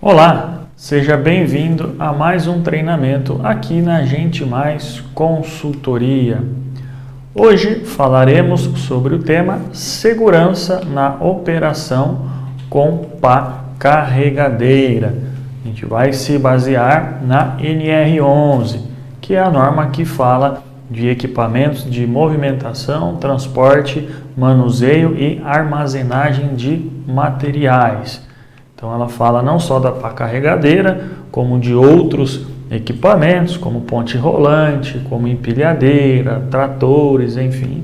Olá, seja bem-vindo a mais um treinamento aqui na Gente Mais Consultoria. Hoje falaremos sobre o tema segurança na operação com pá carregadeira. A gente vai se basear na NR11, que é a norma que fala de equipamentos de movimentação, transporte, manuseio e armazenagem de materiais. Então ela fala não só da pá carregadeira, como de outros equipamentos, como ponte rolante, como empilhadeira, tratores, enfim.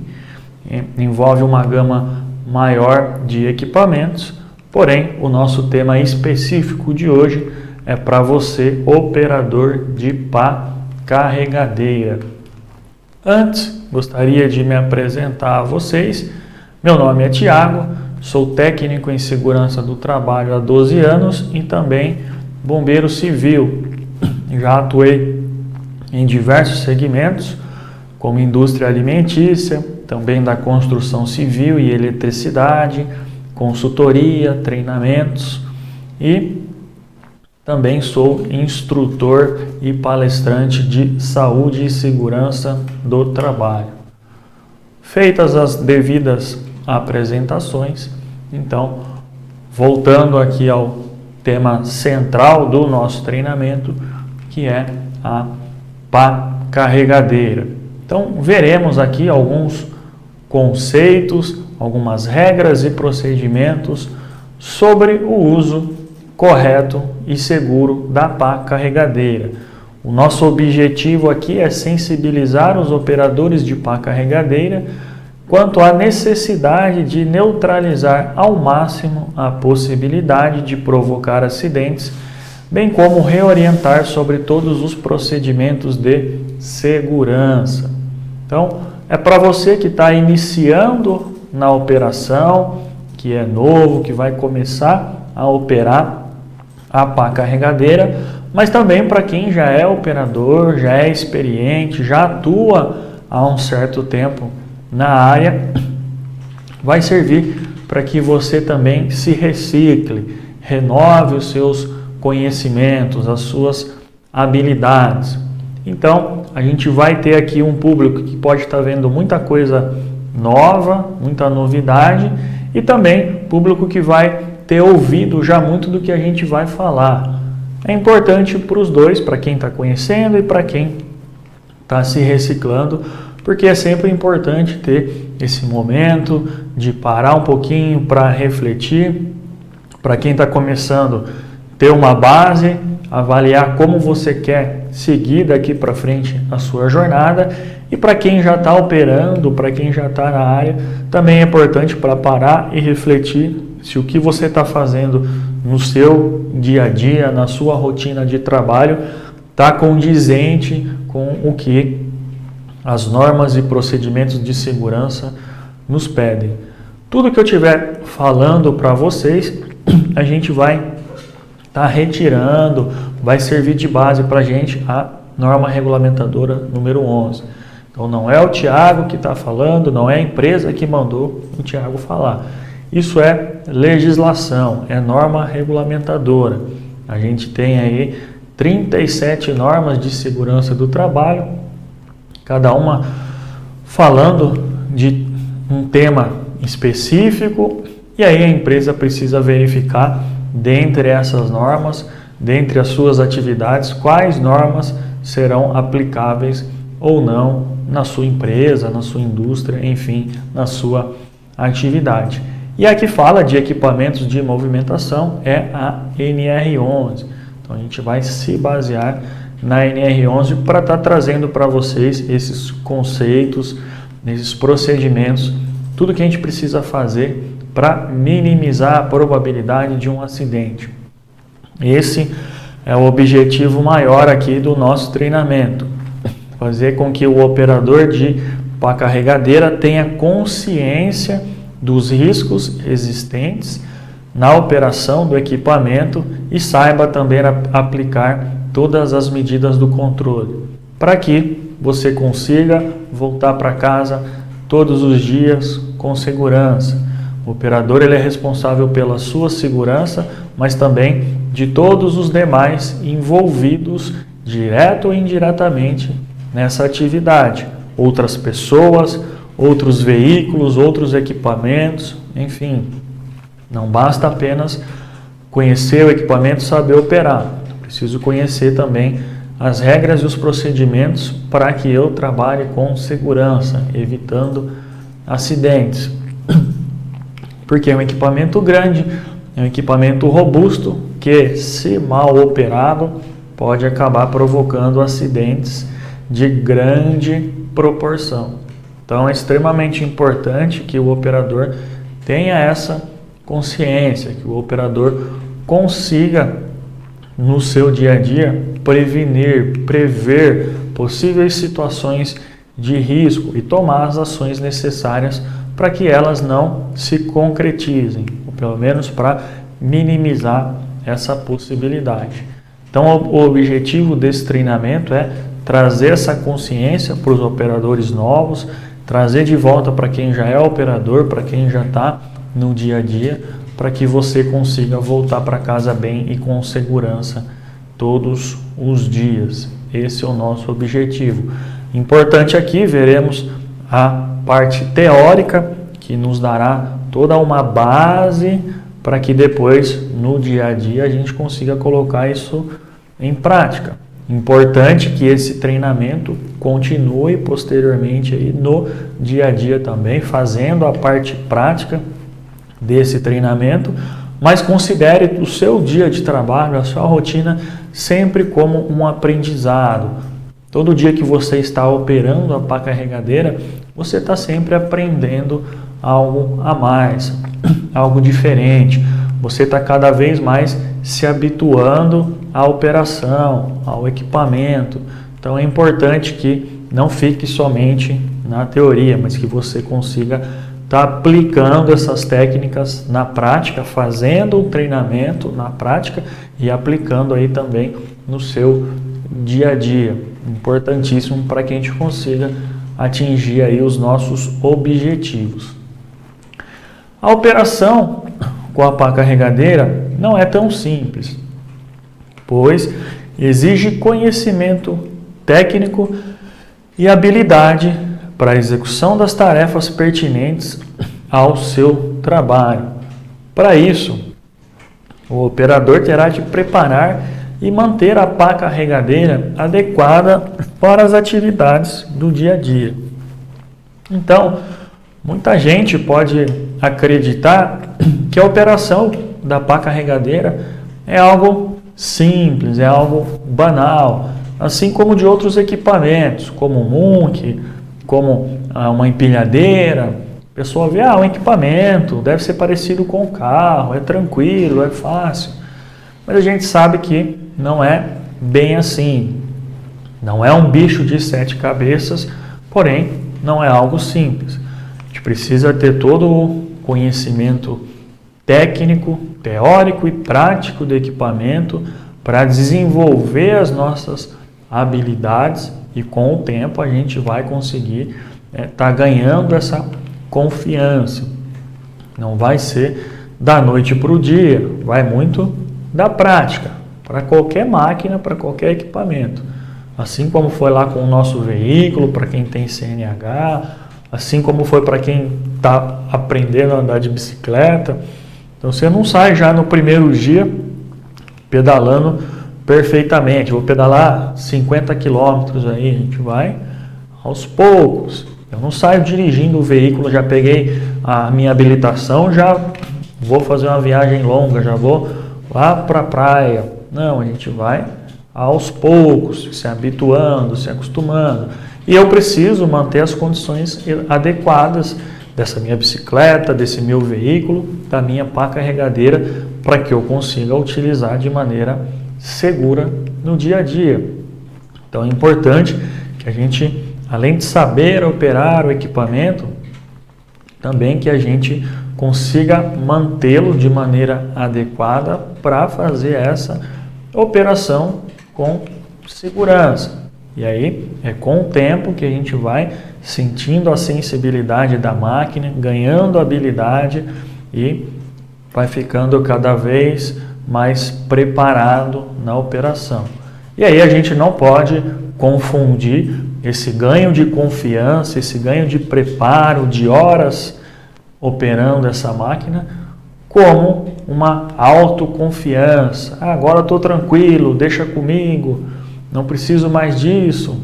Envolve uma gama maior de equipamentos, porém o nosso tema específico de hoje é para você, operador de pá carregadeira. Antes, gostaria de me apresentar a vocês. Meu nome é Tiago, sou técnico em segurança do trabalho há 12 anos e também bombeiro civil. Já atuei em diversos segmentos, como indústria alimentícia, também da construção civil e eletricidade, consultoria, treinamentos e também sou instrutor e palestrante de saúde e segurança do trabalho. Feitas as devidas apresentações, então, voltando aqui ao tema central do nosso treinamento, que é a pá carregadeira. Então, veremos aqui alguns conceitos, algumas regras e procedimentos sobre o uso correto e seguro da pá carregadeira. O nosso objetivo aqui é sensibilizar os operadores de pá carregadeira quanto à necessidade de neutralizar ao máximo a possibilidade de provocar acidentes, bem como reorientar sobre todos os procedimentos de segurança. Então, é para você que está iniciando na operação, que é novo, que vai começar a operar a pá carregadeira, mas também para quem já é operador, já é experiente, já atua há um certo tempo na área, vai servir para que você também se recicle, renove os seus conhecimentos, as suas habilidades. Então, a gente vai ter aqui um público que pode estar vendo muita coisa nova, muita novidade, e também público que vai ter ouvido já muito do que a gente vai falar. É importante para os dois, para quem está conhecendo e para quem está se reciclando, porque é sempre importante ter esse momento de parar um pouquinho para refletir. Para quem está começando, ter uma base, avaliar como você quer seguir daqui para frente a sua jornada. E para quem já está operando, para quem já está na área, também é importante para parar e refletir se o que você está fazendo no seu dia a dia, na sua rotina de trabalho, está condizente com o que as normas e procedimentos de segurança nos pedem. Tudo que eu estiver falando para vocês, a gente vai estar retirando, vai servir de base para a gente a norma regulamentadora número 11. Então não é o Tiago que está falando, não é a empresa que mandou o Tiago falar. Isso é legislação, é norma regulamentadora. A gente tem aí 37 normas de segurança do trabalho, cada uma falando de um tema específico, e aí a empresa precisa verificar, dentre essas normas, dentre as suas atividades, quais normas serão aplicáveis ou não na sua empresa, na sua indústria, enfim, na sua atividade. E a que fala de equipamentos de movimentação é a NR11. Então a gente vai se basear na NR11 para estar trazendo para vocês esses conceitos, esses procedimentos, tudo que a gente precisa fazer para minimizar a probabilidade de um acidente. Esse é o objetivo maior aqui do nosso treinamento, fazer com que o operador de pá carregadeira tenha consciência dos riscos existentes na operação do equipamento e saiba também aplicar todas as medidas do controle, para que você consiga voltar para casa todos os dias com segurança. O operador ele é responsável pela sua segurança, mas também de todos os demais envolvidos, direto ou indiretamente, nessa atividade. Outras pessoas, outros veículos, outros equipamentos, enfim. Não basta apenas conhecer o equipamento e saber operar. Preciso conhecer também as regras e os procedimentos para que eu trabalhe com segurança, evitando acidentes. Porque é um equipamento grande, é um equipamento robusto que, se mal operado, pode acabar provocando acidentes de grande proporção. Então é extremamente importante que o operador tenha essa consciência, que o operador consiga no seu dia a dia prevenir, prever possíveis situações de risco e tomar as ações necessárias para que elas não se concretizem, ou pelo menos para minimizar essa possibilidade. Então, o objetivo desse treinamento é trazer essa consciência para os operadores novos, trazer de volta para quem já é operador, para quem já está no dia a dia, para que você consiga voltar para casa bem e com segurança todos os dias. Esse é o nosso objetivo. Importante aqui, veremos a parte teórica, que nos dará toda uma base para que depois, no dia a dia, a gente consiga colocar isso em prática. Importante que esse treinamento continue posteriormente aí no dia a dia também, fazendo a parte prática desse treinamento, mas considere o seu dia de trabalho, a sua rotina, sempre como um aprendizado. Todo dia que você está operando a pá carregadeira, você está sempre aprendendo algo a mais, algo diferente. Você está cada vez mais se habituando à operação, ao equipamento. Então é importante que não fique somente na teoria, mas que você consiga estar aplicando essas técnicas na prática, fazendo o treinamento na prática e aplicando aí também no seu dia a dia. Importantíssimo para que a gente consiga atingir aí os nossos objetivos. A operação com a pá carregadeira não é tão simples, pois exige conhecimento técnico e habilidade para a execução das tarefas pertinentes ao seu trabalho. Para isso, o operador terá de preparar e manter a pá carregadeira adequada para as atividades do dia a dia. Então, muita gente pode acreditar que a operação da pá carregadeira é algo simples, é algo banal, assim como de outros equipamentos, como um Munk, como uma empilhadeira. A pessoa vê, um equipamento, deve ser parecido com o carro, é tranquilo, é fácil. Mas a gente sabe que não é bem assim. Não é um bicho de 7 cabeças, porém não é algo simples. A gente precisa ter todo o conhecimento técnico, teórico e prático do equipamento para desenvolver as nossas habilidades e com o tempo a gente vai conseguir estar ganhando essa confiança. Não vai ser da noite para o dia, vai muito da prática, para qualquer máquina, para qualquer equipamento. Assim como foi lá com o nosso veículo, para quem tem CNH, assim como foi para quem está aprendendo a andar de bicicleta. Então você não sai já no primeiro dia pedalando perfeitamente. Vou pedalar 50 quilômetros aí, a gente vai aos poucos. Eu não saio dirigindo o veículo, já peguei a minha habilitação, já vou fazer uma viagem longa, já vou lá para a praia. Não, a gente vai aos poucos, se habituando, se acostumando. E eu preciso manter as condições adequadas dessa minha bicicleta, desse meu veículo, da minha pá carregadeira, para que eu consiga utilizar de maneira segura no dia a dia. Então é importante que a gente, além de saber operar o equipamento, também que a gente consiga mantê-lo de maneira adequada para fazer essa operação com segurança. E aí é com o tempo que a gente vai sentindo a sensibilidade da máquina, ganhando habilidade e vai ficando cada vez mais preparado na operação. E aí a gente não pode confundir esse ganho de confiança, esse ganho de preparo, de horas operando essa máquina, como uma autoconfiança. Agora estou tranquilo, deixa comigo, não preciso mais disso.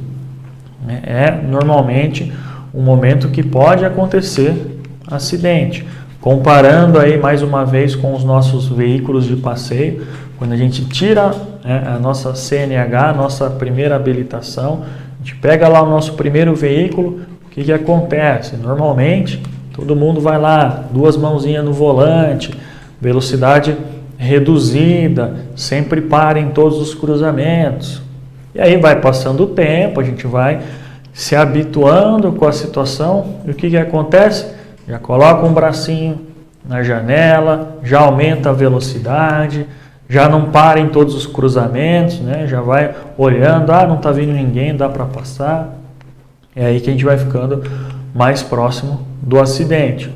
É normalmente um momento que pode acontecer acidente. Comparando aí mais uma vez com os nossos veículos de passeio, quando a gente tira a nossa CNH, a nossa primeira habilitação, a gente pega lá o nosso primeiro veículo, o que acontece? Normalmente, todo mundo vai lá, 2 mãozinhas no volante, velocidade reduzida, sempre para em todos os cruzamentos. E aí vai passando o tempo, a gente vai se habituando com a situação, e o que acontece? Já coloca um bracinho na janela, já aumenta a velocidade, já não para em todos os cruzamentos, né? Já vai olhando, não está vindo ninguém, dá para passar. É aí que a gente vai ficando mais próximo do acidente.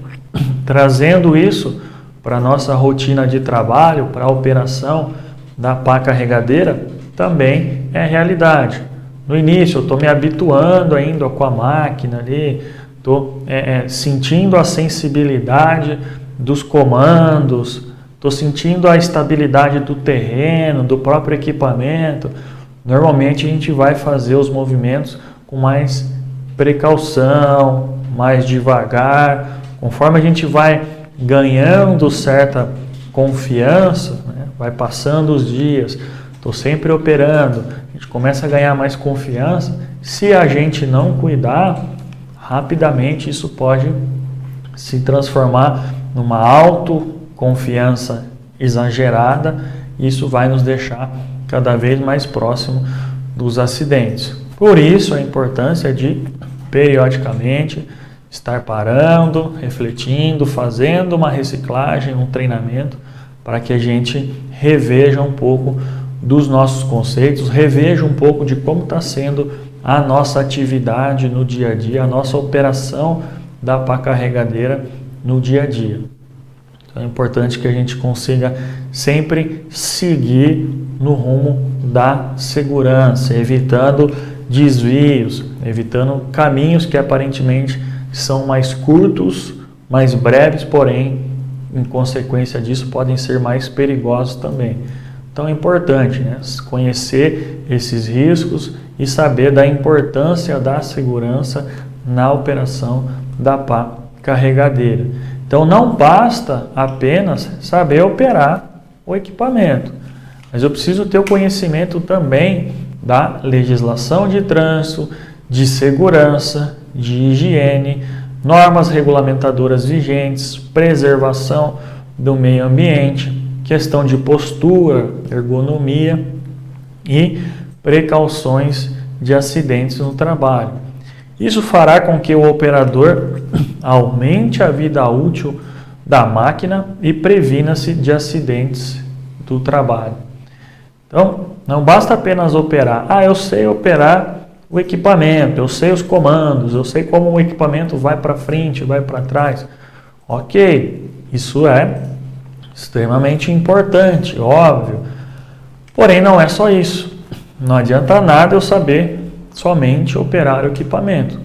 Trazendo isso para a nossa rotina de trabalho, para a operação da pá carregadeira, também é realidade. No início eu estou me habituando ainda com a máquina ali, estou sentindo a sensibilidade dos comandos, estou sentindo a estabilidade do terreno, do próprio equipamento. Normalmente a gente vai fazer os movimentos com mais precaução, mais devagar. Conforme a gente vai ganhando certa confiança, né, vai passando os dias, estou sempre operando, a gente começa a ganhar mais confiança. Se a gente não cuidar, rapidamente isso pode se transformar numa autoconfiança exagerada, e isso vai nos deixar cada vez mais próximo dos acidentes. Por isso a importância de periodicamente estar parando, refletindo, fazendo uma reciclagem, um treinamento, para que a gente reveja um pouco dos nossos conceitos, reveja um pouco de como está sendo a nossa atividade no dia a dia, a nossa operação da pá carregadeira no dia a dia. Então é importante que a gente consiga sempre seguir no rumo da segurança, evitando desvios, evitando caminhos que aparentemente são mais curtos, mais breves, porém, em consequência disso, podem ser mais perigosos também. Então é importante, né, conhecer esses riscos e saber da importância da segurança na operação da pá carregadeira. Então não basta apenas saber operar o equipamento, mas eu preciso ter o conhecimento também da legislação de trânsito, de segurança, de higiene, normas regulamentadoras vigentes, preservação do meio ambiente, questão de postura, ergonomia e precauções de acidentes no trabalho. Isso fará com que o operador aumente a vida útil da máquina e previna-se de acidentes do trabalho. Então, não basta apenas operar. Eu sei operar o equipamento, eu sei os comandos, eu sei como o equipamento vai para frente, vai para trás. Ok, isso é extremamente importante, óbvio. Porém, não é só isso. Não adianta nada eu saber somente operar o equipamento.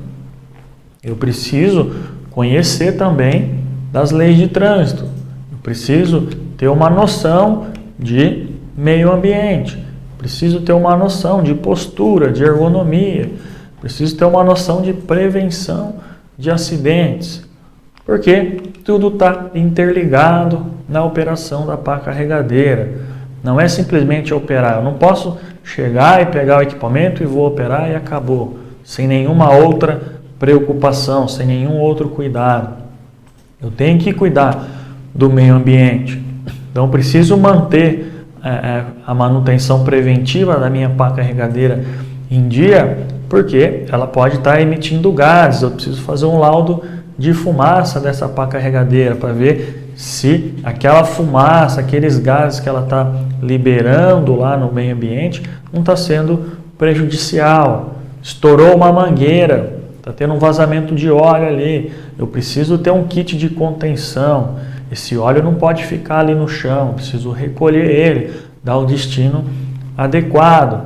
Eu preciso conhecer também das leis de trânsito. Eu preciso ter uma noção de meio ambiente. Preciso ter uma noção de postura, de ergonomia. Preciso ter uma noção de prevenção de acidentes. Porque tudo está interligado na operação da pá carregadeira. Não é simplesmente operar. Eu não posso chegar e pegar o equipamento e vou operar e acabou. Sem nenhuma outra preocupação, sem nenhum outro cuidado. Eu tenho que cuidar do meio ambiente. Então preciso manter a manutenção preventiva da minha pá carregadeira em dia, porque ela pode estar emitindo gases. Eu preciso fazer um laudo de fumaça dessa pá carregadeira para ver se aquela fumaça, aqueles gases que ela está liberando lá no meio ambiente não está sendo prejudicial. Estourou uma mangueira, está tendo um vazamento de óleo ali, eu preciso ter um kit de contenção. Esse óleo não pode ficar ali no chão, preciso recolher ele, dar o destino adequado.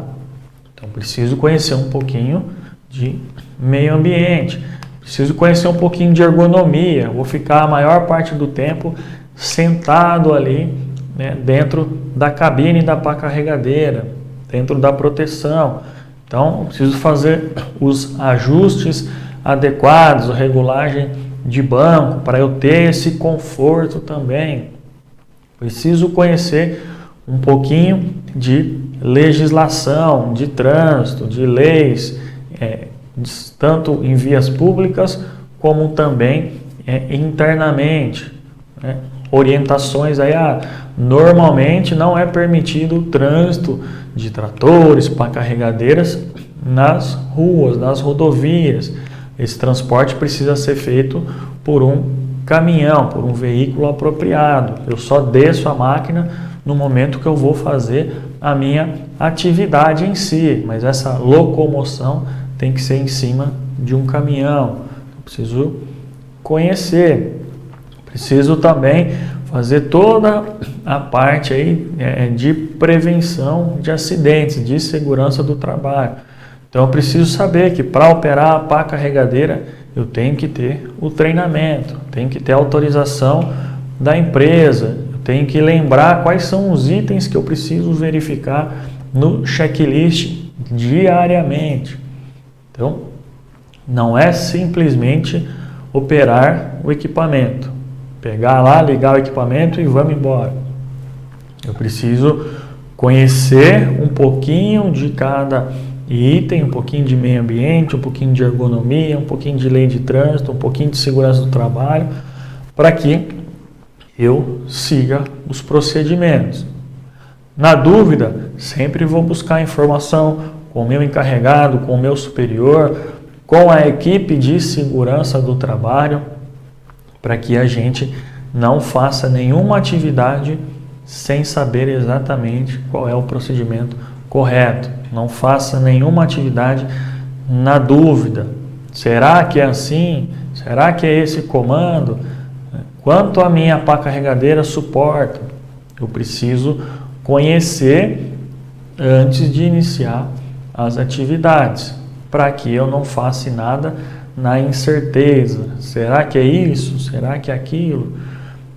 Então, preciso conhecer um pouquinho de meio ambiente, preciso conhecer um pouquinho de ergonomia. Vou ficar a maior parte do tempo sentado ali, né, dentro da cabine da pá carregadeira, dentro da proteção. Então, preciso fazer os ajustes adequados, a regulagem de banco, para eu ter esse conforto também. Preciso conhecer um pouquinho de legislação, de trânsito, de leis, tanto em vias públicas como também internamente, né? Orientações aí, normalmente não é permitido o trânsito de tratores, pá carregadeiras nas ruas, nas rodovias. Esse transporte precisa ser feito por um caminhão, por um veículo apropriado. Eu só desço a máquina no momento que eu vou fazer a minha atividade em si, mas essa locomoção tem que ser em cima de um caminhão. Eu preciso conhecer, preciso também fazer toda a parte aí, de prevenção de acidentes, de segurança do trabalho. Então eu preciso saber que para operar a pá carregadeira eu tenho que ter o treinamento, tenho que ter a autorização da empresa, eu tenho que lembrar quais são os itens que eu preciso verificar no checklist diariamente. Então, não é simplesmente operar o equipamento, pegar lá, ligar o equipamento e vamos embora. Eu preciso conhecer um pouquinho de cada item, um pouquinho de meio ambiente, um pouquinho de ergonomia, um pouquinho de lei de trânsito, um pouquinho de segurança do trabalho, para que eu siga os procedimentos. Na dúvida, sempre vou buscar informação com o meu encarregado, com o meu superior, com a equipe de segurança do trabalho, para que a gente não faça nenhuma atividade sem saber exatamente qual é o procedimento correto. Não faça nenhuma atividade na dúvida. Será que é assim? Será que é esse comando? Quanto a minha pá carregadeira suporta? Eu preciso conhecer antes de iniciar as atividades, para que eu não faça nada na incerteza. Será que é isso? Será que é aquilo?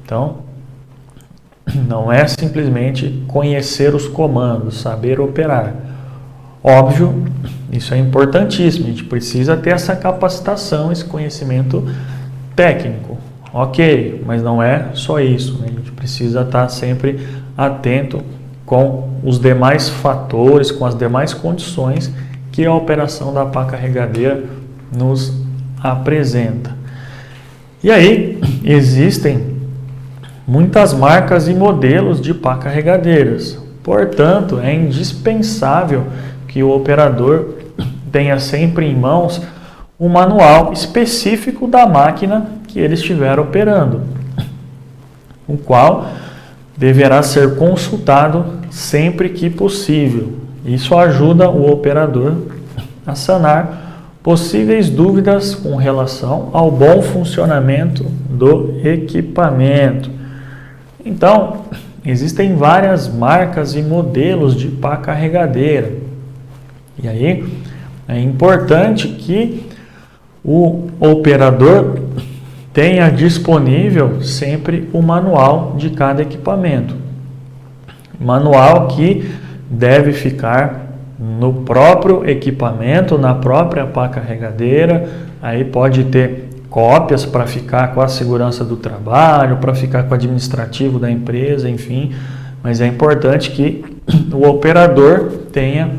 Então, não é simplesmente conhecer os comandos, saber operar. Óbvio, isso é importantíssimo, a gente precisa ter essa capacitação, esse conhecimento técnico. Ok, mas não é só isso, né? A gente precisa estar sempre atento com os demais fatores, com as demais condições que a operação da pá carregadeira nos apresenta. E aí, existem muitas marcas e modelos de pá carregadeiras. Portanto, é indispensável que o operador tenha sempre em mãos um manual específico da máquina que ele estiver operando, o qual deverá ser consultado sempre que possível. Isso ajuda o operador a sanar possíveis dúvidas com relação ao bom funcionamento do equipamento. Então, existem várias marcas e modelos de pá carregadeira. E aí, é importante que o operador tenha disponível sempre o manual de cada equipamento. Manual que deve ficar no próprio equipamento, na própria pá carregadeira. Aí pode ter cópias para ficar com a segurança do trabalho, para ficar com o administrativo da empresa, enfim. Mas é importante que o operador tenha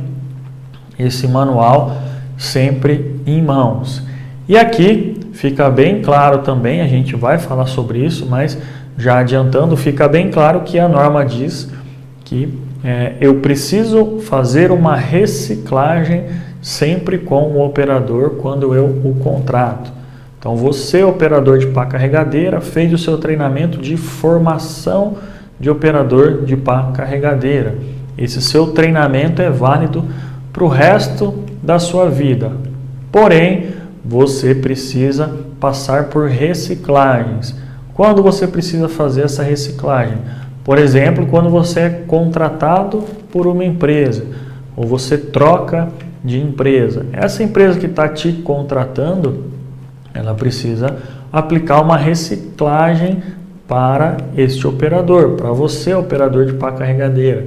esse manual sempre em mãos. E aqui fica bem claro também, a gente vai falar sobre isso, mas já adiantando, fica bem claro que a norma diz que eu preciso fazer uma reciclagem sempre com o operador quando eu o contrato. Então você, operador de pá carregadeira, fez o seu treinamento de formação de operador de pá carregadeira. Esse seu treinamento é válido para o resto da sua vida. Porém, você precisa passar por reciclagens. Quando você precisa fazer essa reciclagem? Por exemplo, quando você é contratado por uma empresa ou você troca de empresa. Essa empresa que está te contratando, ela precisa aplicar uma reciclagem para este operador, para você, operador de pá carregadeira.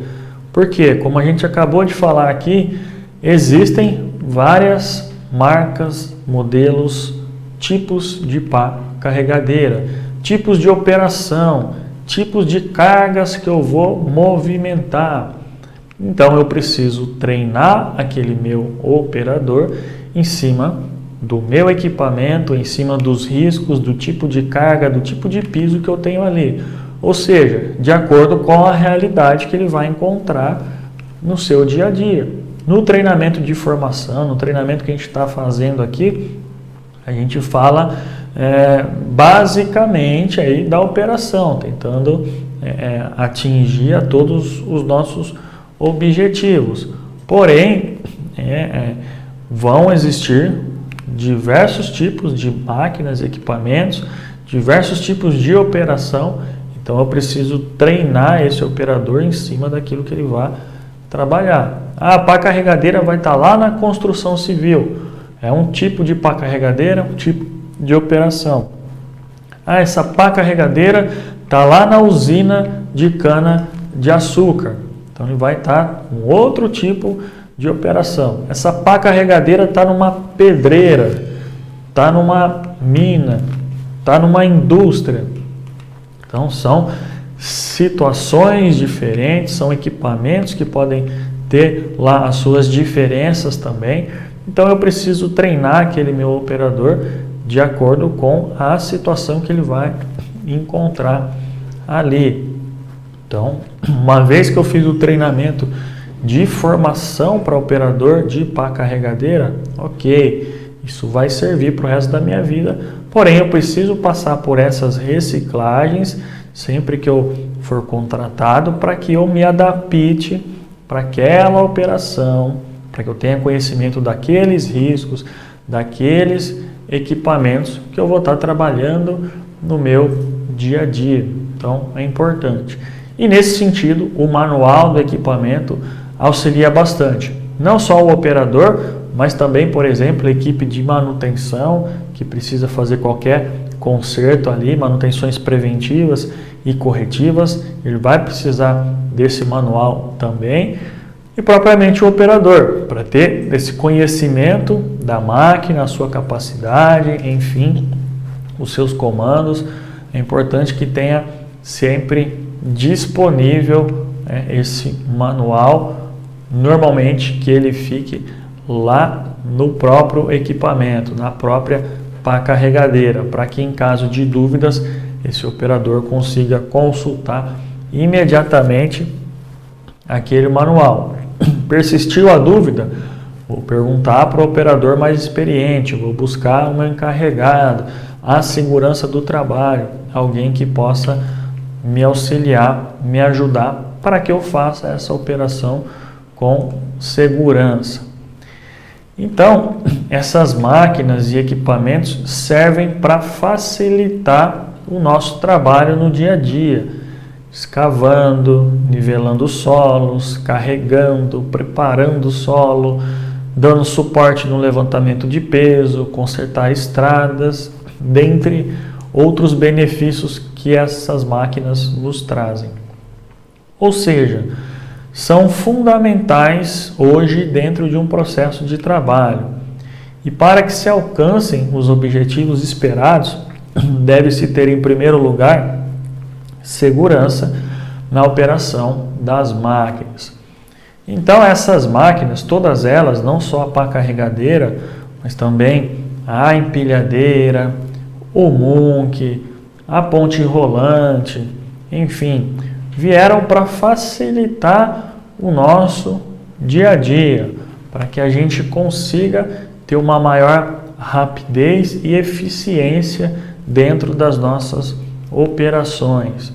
Por quê? Como a gente acabou de falar aqui, existem várias marcas, modelos, tipos de pá carregadeira, tipos de operação, tipos de cargas que eu vou movimentar. Então eu preciso treinar aquele meu operador em cima do meu equipamento, em cima dos riscos, do tipo de carga, do tipo de piso que eu tenho ali. Ou seja, de acordo com a realidade que ele vai encontrar no seu dia a dia. No treinamento de formação, no treinamento que a gente está fazendo aqui, a gente fala basicamente aí da operação, tentando atingir a todos os nossos objetivos. Porém, vão existir diversos tipos de máquinas, equipamentos, diversos tipos de operação. Então eu preciso treinar esse operador em cima daquilo que ele vai trabalhar. A pá carregadeira vai estar lá na construção civil. É um tipo de pá carregadeira, um tipo de operação. Essa pá carregadeira está lá na usina de cana de açúcar. Então ele vai estar com outro tipo de operação. Essa pá carregadeira está numa pedreira, está numa mina, está numa indústria. Então são situações diferentes, são equipamentos que podem ter lá as suas diferenças também. Então eu preciso treinar aquele meu operador de acordo com a situação que ele vai encontrar ali. Então, uma vez que eu fiz o treinamento de formação para operador de pá carregadeira, ok, isso vai servir para o resto da minha vida. Porém, eu preciso passar por essas reciclagens sempre que eu for contratado para que eu me adapte para aquela operação, para que eu tenha conhecimento daqueles riscos, daqueles equipamentos que eu vou estar trabalhando no meu dia a dia. Então, é importante. E nesse sentido, o manual do equipamento auxilia bastante. Não só o operador, mas também, por exemplo, a equipe de manutenção, que precisa fazer qualquer conserto ali, manutenções preventivas e corretivas, ele vai precisar desse manual também. E propriamente o operador, para ter esse conhecimento da máquina, a sua capacidade, enfim, os seus comandos. É importante que tenha sempre disponível esse manual, normalmente que ele fique lá no próprio equipamento, na própria pá carregadeira, para que em caso de dúvidas esse operador consiga consultar imediatamente aquele manual. Persistiu a dúvida? Vou perguntar para o operador mais experiente, vou buscar um encarregado, a segurança do trabalho, alguém que possa me auxiliar, me ajudar para que eu faça essa operação com segurança. Então, essas máquinas e equipamentos servem para facilitar o nosso trabalho no dia a dia, escavando, nivelando solos, carregando, preparando o solo, dando suporte no levantamento de peso, consertar estradas, dentre outros benefícios que essas máquinas nos trazem. Ou seja, são fundamentais hoje dentro de um processo de trabalho. E para que se alcancem os objetivos esperados, deve-se ter em primeiro lugar segurança na operação das máquinas. Então essas máquinas, todas elas, não só a pá carregadeira, mas também a empilhadeira, o munque, a ponte rolante, enfim, vieram para facilitar o nosso dia a dia, para que a gente consiga ter uma maior rapidez e eficiência dentro das nossas operações.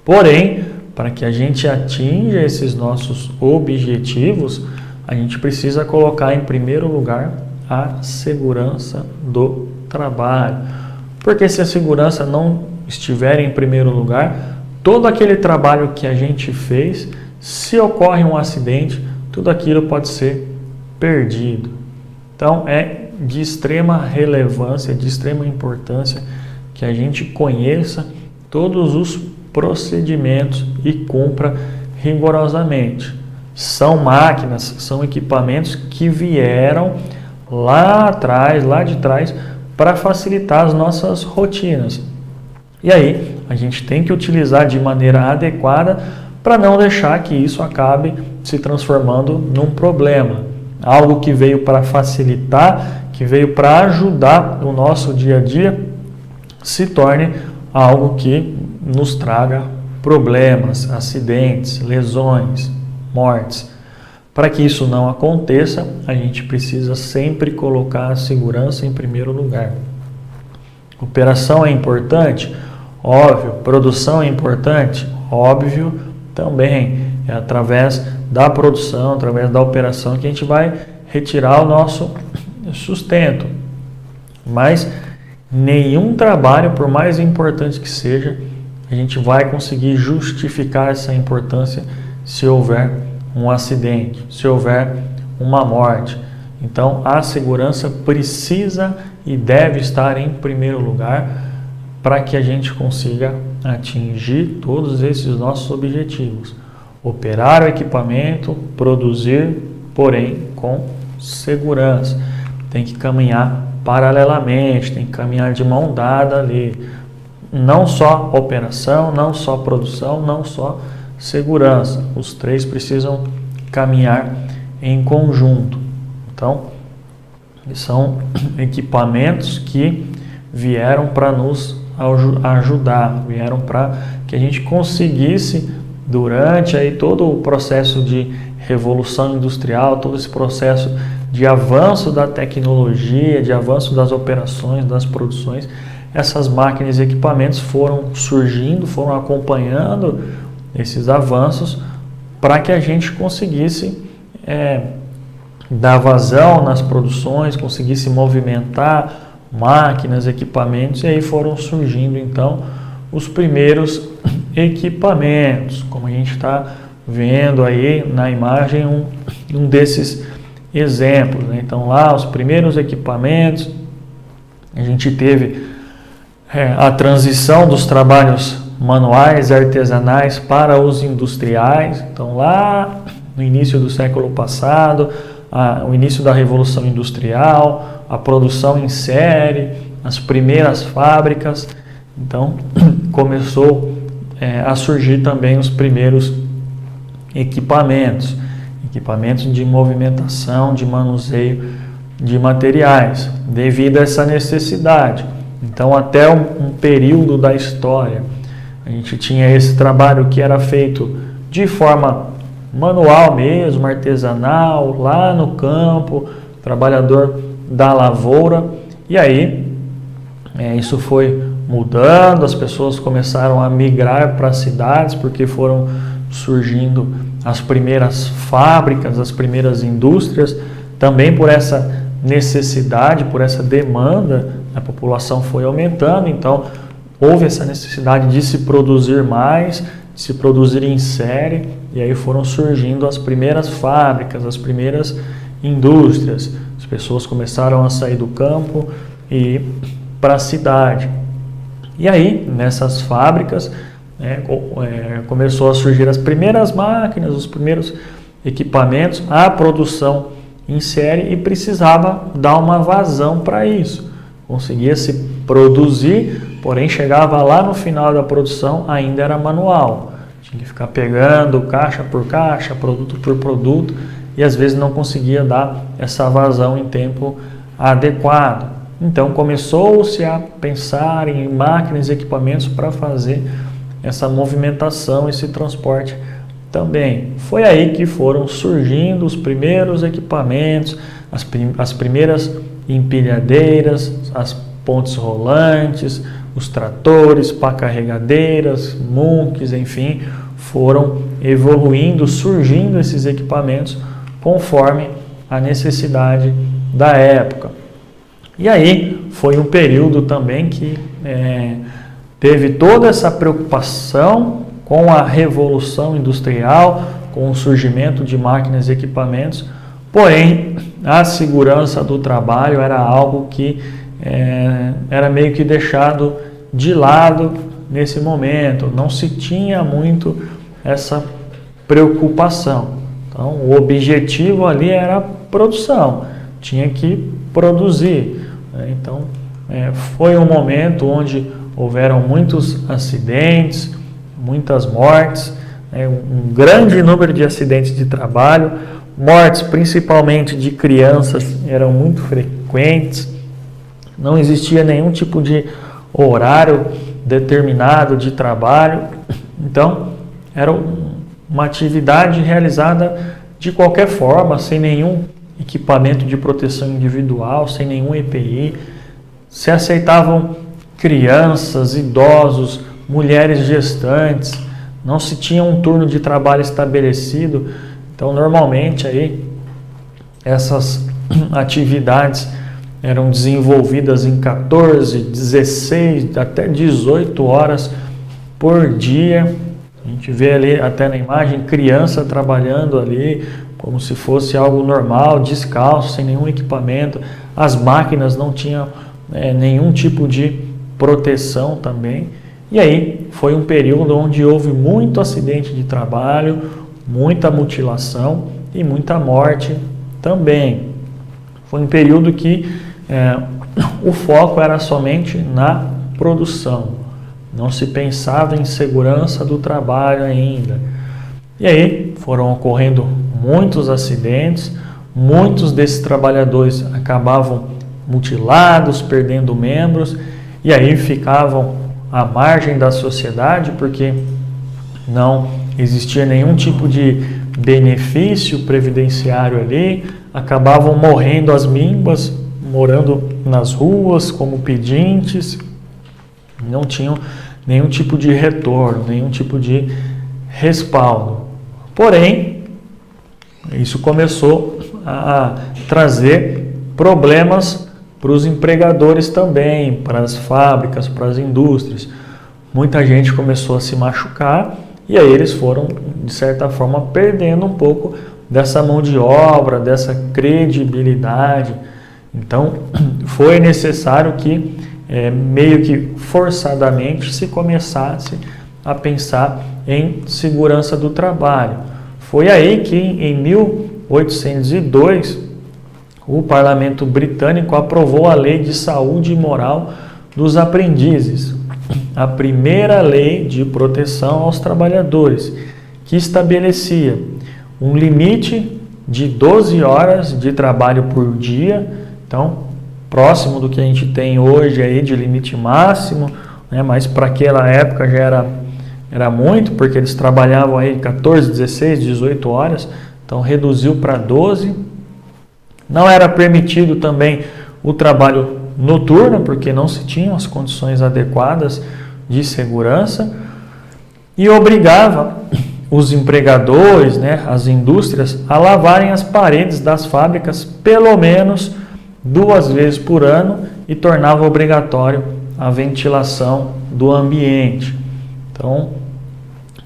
Porém, para que a gente atinja esses nossos objetivos, a gente precisa colocar em primeiro lugar a segurança do trabalho. Porque se a segurança não estiver em primeiro lugar, todo aquele trabalho que a gente fez, se ocorre um acidente, tudo aquilo pode ser perdido. Então é de extrema relevância, de extrema importância que a gente conheça todos os procedimentos e cumpra rigorosamente. São máquinas, são equipamentos que vieram lá atrás, lá de trás, para facilitar as nossas rotinas. E aí, a gente tem que utilizar de maneira adequada para não deixar que isso acabe se transformando num problema. Algo que veio para facilitar, que veio para ajudar o nosso dia a dia, se torne algo que nos traga problemas, acidentes, lesões, mortes. Para que isso não aconteça, a gente precisa sempre colocar a segurança em primeiro lugar. Operação é importante? Óbvio. Produção é importante? Óbvio também. É através da produção, através da operação que a gente vai retirar o nosso sustento. Mas nenhum trabalho, por mais importante que seja, a gente vai conseguir justificar essa importância se houver um acidente, se houver uma morte. Então, a segurança precisa e deve estar em primeiro lugar para que a gente consiga atingir todos esses nossos objetivos. Operar o equipamento, produzir, porém com segurança. Tem que caminhar paralelamente, tem que caminhar de mão dada ali. Não só operação, não só produção, não só segurança. Os três precisam caminhar em conjunto. Então, são equipamentos que vieram para nos ajudar, vieram para que a gente conseguisse, durante aí todo o processo de revolução industrial, todo esse processo de avanço da tecnologia, de avanço das operações, das produções, essas máquinas e equipamentos foram surgindo, foram acompanhando esses avanços para que a gente conseguisse dar vazão nas produções, conseguisse movimentar máquinas, equipamentos, e aí foram surgindo então os primeiros equipamentos, como a gente está vendo aí na imagem um desses exemplos, né? Então lá os primeiros equipamentos, a gente teve a transição dos trabalhos manuais, artesanais para os industriais. Então lá no início do século passado, o início da Revolução Industrial, a produção em série, as primeiras fábricas. Então começou a surgir também os primeiros equipamentos de movimentação, de manuseio de materiais, devido a essa necessidade. Então até um período da história a gente tinha esse trabalho que era feito de forma manual mesmo, artesanal, lá no campo, trabalhador da lavoura. E aí isso foi mudando, as pessoas começaram a migrar para as cidades, porque foram surgindo as primeiras fábricas, as primeiras indústrias, também por essa necessidade, por essa demanda, a população foi aumentando, então houve essa necessidade de se produzir mais, de se produzir em série, e aí foram surgindo as primeiras fábricas, as primeiras indústrias. As pessoas começaram a sair do campo e ir para a cidade. E aí, nessas fábricas, começou a surgir as primeiras máquinas, os primeiros equipamentos, a produção em série, e precisava dar uma vazão para isso. Conseguia se produzir, porém chegava lá no final da produção, ainda era manual. Tinha que ficar pegando caixa por caixa, produto por produto, e às vezes não conseguia dar essa vazão em tempo adequado. Então começou-se a pensar em máquinas e equipamentos para fazer essa movimentação, esse transporte também. Foi aí que foram surgindo os primeiros equipamentos, as primeiras empilhadeiras, as pontes rolantes, os tratores, pá carregadeiras, muques, enfim, foram evoluindo, surgindo esses equipamentos conforme a necessidade da época. E aí foi um período também que teve toda essa preocupação com a revolução industrial, com o surgimento de máquinas e equipamentos, porém a segurança do trabalho era algo que era meio que deixado de lado nesse momento, não se tinha muito essa preocupação. Então o objetivo ali era a produção, tinha que produzir. Então foi um momento onde houveram muitos acidentes, muitas mortes, um grande número de acidentes de trabalho, mortes principalmente de crianças eram muito frequentes, não existia nenhum tipo de horário determinado de trabalho, então era uma atividade realizada de qualquer forma, sem nenhum equipamento de proteção individual, sem nenhum EPI, se aceitavam crianças, idosos, mulheres gestantes, não se tinha um turno de trabalho estabelecido, então normalmente aí essas atividades eram desenvolvidas em 14, 16, até 18 horas por dia. A gente vê ali até na imagem criança trabalhando ali como se fosse algo normal, descalço, sem nenhum equipamento. As máquinas não tinham nenhum tipo de proteção também. E aí foi um período onde houve muito acidente de trabalho, muita mutilação e muita morte também. Foi um período que o foco era somente na produção, não se pensava em segurança do trabalho ainda. E aí foram ocorrendo muitos acidentes, muitos desses trabalhadores acabavam mutilados, perdendo membros, e aí ficavam à margem da sociedade, porque não existia nenhum tipo de benefício previdenciário ali, acabavam morrendo às míngua, morando nas ruas como pedintes, não tinham nenhum tipo de retorno, nenhum tipo de respaldo. Porém, isso começou a trazer problemas para os empregadores também, para as fábricas, para as indústrias. Muita gente começou a se machucar e aí eles foram, de certa forma, perdendo um pouco dessa mão de obra, dessa credibilidade. Então, foi necessário que, meio que forçadamente, se começasse a pensar em segurança do trabalho. Foi aí que, em 1802, o Parlamento Britânico aprovou a Lei de Saúde e Moral dos Aprendizes, a primeira lei de proteção aos trabalhadores, que estabelecia um limite de 12 horas de trabalho por dia, então próximo do que a gente tem hoje aí de limite máximo, né? Mas para aquela época já era muito, porque eles trabalhavam aí 14, 16, 18 horas, então reduziu para 12. Não era permitido também o trabalho noturno, porque não se tinham as condições adequadas de segurança, e obrigava os empregadores, né, as indústrias, a lavarem as paredes das fábricas pelo menos 2 vezes por ano e tornava obrigatório a ventilação do ambiente. Então,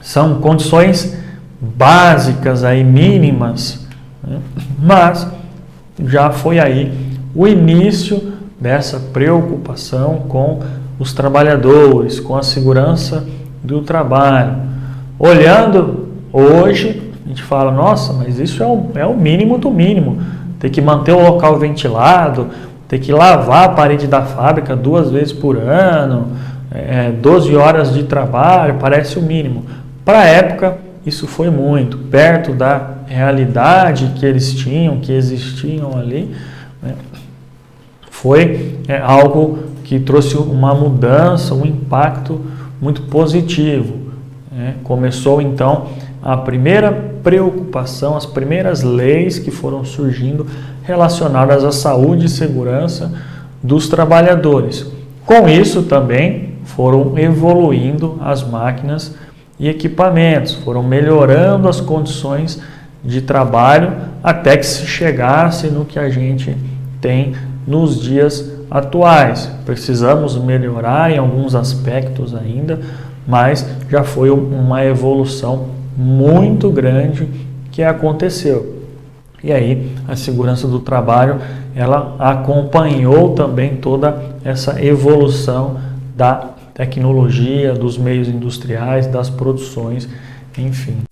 são condições básicas aí, mínimas, né? Mas já foi aí o início dessa preocupação com os trabalhadores, com a segurança do trabalho. Olhando hoje, a gente fala, nossa, mas isso é o mínimo do mínimo. Ter que manter o local ventilado, ter que lavar a parede da fábrica 2 vezes por ano, 12 horas de trabalho, parece o mínimo. Para a época, isso foi muito, perto da realidade que eles tinham, que existiam ali, né? Foi algo que trouxe uma mudança, um impacto muito positivo, né? Começou então a primeira preocupação, as primeiras leis que foram surgindo relacionadas à saúde e segurança dos trabalhadores. Com isso também foram evoluindo as máquinas e equipamentos, foram melhorando as condições de trabalho até que se chegasse no que a gente tem nos dias atuais. Precisamos melhorar em alguns aspectos ainda, mas já foi uma evolução muito grande que aconteceu. E aí a segurança do trabalho, ela acompanhou também toda essa evolução da tecnologia, dos meios industriais, das produções, enfim.